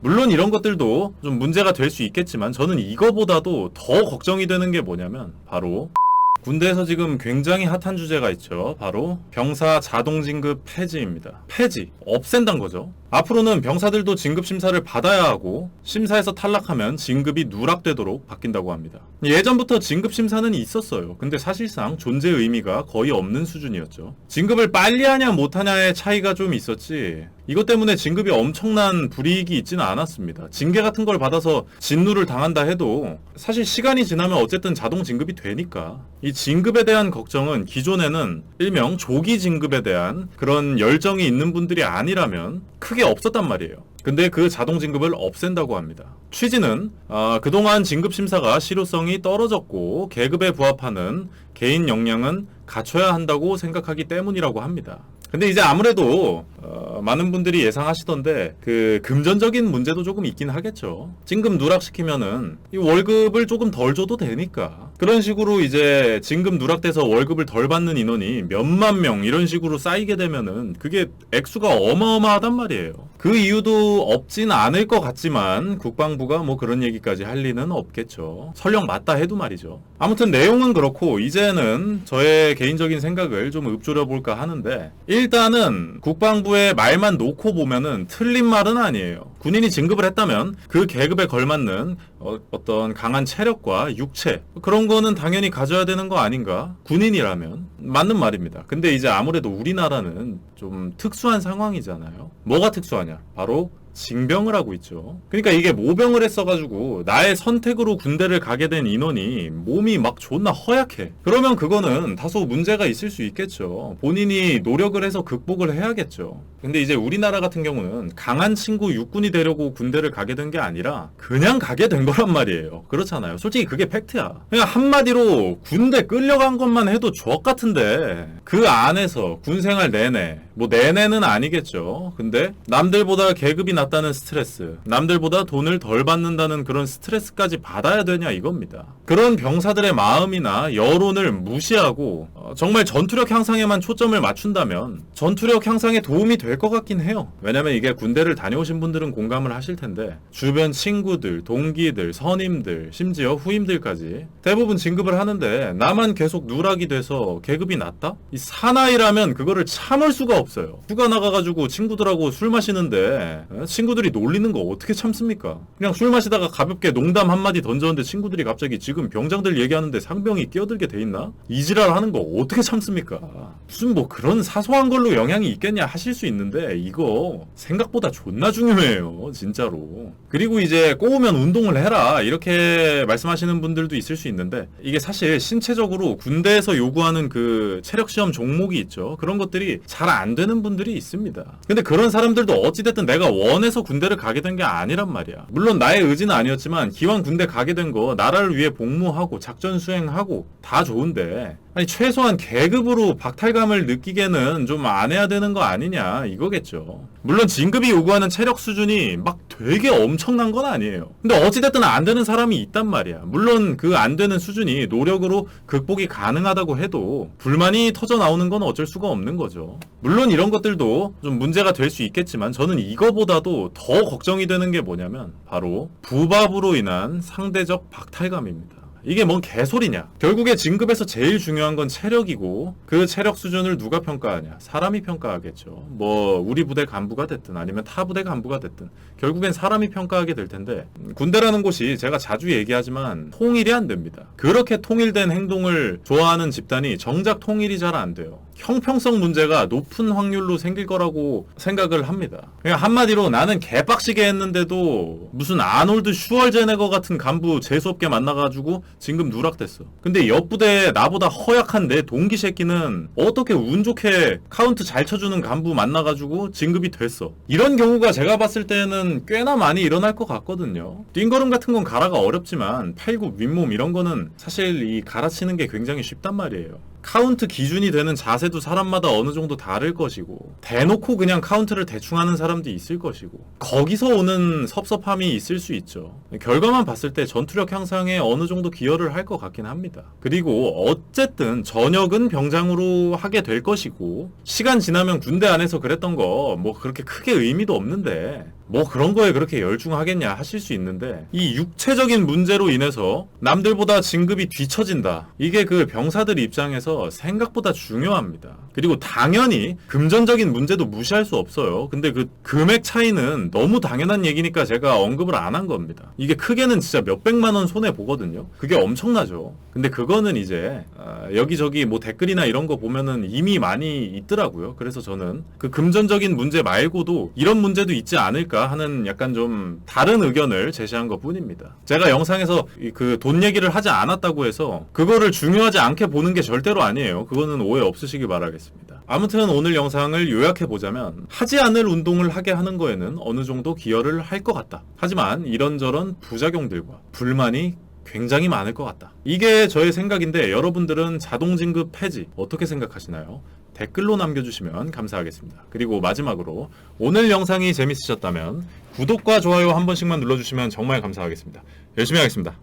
물론 이런 것들도 좀 문제가 될 수 있겠지만 저는 이거보다도 더 걱정이 되는 게 뭐냐면 바로 군대에서 지금 굉장히 핫한 주제가 있죠. 바로 병사 자동 진급 폐지입니다. 폐지, 없앤다는 거죠. 앞으로는 병사들도 진급 심사를 받아야 하고 심사에서 탈락하면 진급이 누락되도록 바뀐다고 합니다. 예전부터 진급 심사는 있었어요. 근데 사실상 존재 의미가 거의 없는 수준이었죠. 진급을 빨리 하냐 못하냐의 차이가 좀 있었지, 이것 때문에 진급이 엄청난 불이익이 있지는 않았습니다. 징계 같은 걸 받아서 진루를 당한다 해도 사실 시간이 지나면 어쨌든 자동 진급이 되니까, 이 진급에 대한 걱정은 기존에는 일명 조기 진급에 대한 그런 열정이 있는 분들이 아니라면 크게 없었단 말이에요. 근데 그 자동 진급을 없앤다고 합니다. 취지는 그동안 진급 심사가 실효성이 떨어졌고 계급에 부합하는 개인 역량은 갖춰야 한다고 생각하기 때문이라고 합니다. 근데 이제 아무래도 많은 분들이 예상하시던데 그 금전적인 문제도 조금 있긴 하겠죠. 진급 누락시키면은 이 월급을 조금 덜 줘도 되니까, 그런 식으로 이제 진급 누락돼서 월급을 덜 받는 인원이 몇만 명 이런 식으로 쌓이게 되면은 그게 액수가 어마어마하단 말이에요. 그 이유도 없진 않을 것 같지만 국방부가 뭐 그런 얘기까지 할 리는 없겠죠. 설령 맞다 해도 말이죠. 아무튼 내용은 그렇고 이제는 저의 개인적인 생각을 좀 읊조려 볼까 하는데, 일단은 국방부의 말만 놓고 보면은 틀린 말은 아니에요. 군인이 진급을 했다면 그 계급에 걸맞는 어떤 강한 체력과 육체, 그런 거는 당연히 가져야 되는 거 아닌가? 군인이라면. 맞는 말입니다. 근데 이제 아무래도 우리나라는 좀 특수한 상황이잖아요. 뭐가 특수하냐? 바로 징병을 하고 있죠. 그러니까 이게 모병을 했어가지고 나의 선택으로 군대를 가게 된 인원이 몸이 막 존나 허약해. 그러면 그거는 다소 문제가 있을 수 있겠죠. 본인이 노력을 해서 극복을 해야겠죠. 근데 이제 우리나라 같은 경우는 강한 친구 육군이 되려고 군대를 가게 된 게 아니라 그냥 가게 된 거란 말이에요. 그렇잖아요. 솔직히 그게 팩트야. 그냥 한마디로 군대 끌려간 것만 해도 족 같은데 그 안에서 군생활 내내, 뭐 내내는 아니겠죠. 근데 남들보다 계급이 낮다는 스트레스, 남들보다 돈을 덜 받는다는 그런 스트레스까지 받아야 되냐 이겁니다. 그런 병사들의 마음이나 여론을 무시하고 정말 전투력 향상에만 초점을 맞춘다면 전투력 향상에 도움이 될 것 같긴 해요. 왜냐면 이게 군대를 다녀오신 분들은 공감을 하실 텐데, 주변 친구들, 동기들, 선임들, 심지어 후임들까지 대부분 진급을 하는데 나만 계속 누락이 돼서 계급이 낮다? 이 사나이라면 그거를 참을 수가 없어요. 휴가 나가가지고 친구들하고 술 마시는데 친구들이 놀리는 거 어떻게 참습니까? 그냥 술 마시다가 가볍게 농담 한마디 던졌는데 친구들이 갑자기 지금 병장들 얘기하는데 상병이 끼어들게 돼 있나? 이지랄 하는 거 어떻게 참습니까? 무슨 뭐 그런 사소한 걸로 영향이 있겠냐 하실 수 있는데 이거 생각보다 존나 중요해요, 진짜로. 그리고 이제 꼬우면 운동을 해라 이렇게 말씀하시는 분들도 있을 수 있는데, 이게 사실 신체적으로 군대에서 요구하는 그 체력시험 종목이 있죠. 그런 것들이 잘 안 되는 분들이 있습니다. 근데 그런 사람들도 어찌됐든 내가 원해서 군대를 가게 된 게 아니란 말이야. 물론 나의 의지는 아니었지만 기왕 군대 가게 된 거 나라를 위해 복무하고 작전 수행하고 다 좋은데, 아니 최소한 계급으로 박탈감을 느끼게는 좀 안 해야 되는 거 아니냐 이거겠죠. 물론 진급이 요구하는 체력 수준이 막 되게 엄청난 건 아니에요. 근데 어찌됐든 안 되는 사람이 있단 말이야. 물론 그 안 되는 수준이 노력으로 극복이 가능하다고 해도 불만이 터져 나오는 건 어쩔 수가 없는 거죠. 물론 이런 것들도 좀 문제가 될 수 있겠지만 저는 이거보다도 더 걱정이 되는 게 뭐냐면 바로 부밥으로 인한 상대적 박탈감입니다. 이게 뭔 개소리냐. 결국에 진급에서 제일 중요한 건 체력이고, 그 체력 수준을 누가 평가하냐? 사람이 평가하겠죠. 뭐 우리 부대 간부가 됐든 아니면 타 부대 간부가 됐든 결국엔 사람이 평가하게 될 텐데, 군대라는 곳이 제가 자주 얘기하지만 통일이 안 됩니다. 그렇게 통일된 행동을 좋아하는 집단이 정작 통일이 잘 안 돼요. 형평성 문제가 높은 확률로 생길 거라고 생각을 합니다. 그냥 한마디로 나는 개빡시게 했는데도 무슨 아놀드 슈왈제네거 같은 간부 재수없게 만나가지고 진급 누락됐어. 근데 옆 부대에 나보다 허약한 내 동기 새끼는 어떻게 운 좋게 카운트 잘 쳐주는 간부 만나가지고 진급이 됐어. 이런 경우가 제가 봤을 때는 꽤나 많이 일어날 것 같거든요. 띵걸음 같은 건 가라가 어렵지만 팔굽 윗몸 이런 거는 사실 이 갈아치는 게 굉장히 쉽단 말이에요. 카운트 기준이 되는 자세도 사람마다 어느 정도 다를 것이고, 대놓고 그냥 카운트를 대충 하는 사람도 있을 것이고, 거기서 오는 섭섭함이 있을 수 있죠. 결과만 봤을 때 전투력 향상에 어느 정도 기여를 할 것 같긴 합니다. 그리고 어쨌든 전역은 병장으로 하게 될 것이고, 시간 지나면 군대 안에서 그랬던 거 뭐 그렇게 크게 의미도 없는데 뭐 그런 거에 그렇게 열중하겠냐 하실 수 있는데, 이 육체적인 문제로 인해서 남들보다 진급이 뒤처진다. 이게 그 병사들 입장에서 생각보다 중요합니다. 그리고 당연히 금전적인 문제도 무시할 수 없어요. 근데 그 금액 차이는 너무 당연한 얘기니까 제가 언급을 안 한 겁니다. 이게 크게는 진짜 몇백만 원 손해 보거든요. 그게 엄청나죠. 근데 그거는 이제 여기저기 뭐 댓글이나 이런 거 보면은 이미 많이 있더라고요. 그래서 저는 그 금전적인 문제 말고도 이런 문제도 있지 않을까 하는 약간 좀 다른 의견을 제시한 것 뿐입니다. 제가 영상에서 그 돈 얘기를 하지 않았다고 해서 그거를 중요하지 않게 보는 게 절대로 아니에요. 그거는 오해 없으시기 바라겠습니다. 아무튼 오늘 영상을 요약해보자면, 하지 않을 운동을 하게 하는 거에는 어느 정도 기여를 할 것 같다. 하지만 이런저런 부작용들과 불만이 굉장히 많을 것 같다. 이게 저의 생각인데, 여러분들은 자동진급 폐지 어떻게 생각하시나요? 댓글로 남겨주시면 감사하겠습니다. 그리고 마지막으로 오늘 영상이 재밌으셨다면 구독과 좋아요 한 번씩만 눌러주시면 정말 감사하겠습니다. 열심히 하겠습니다.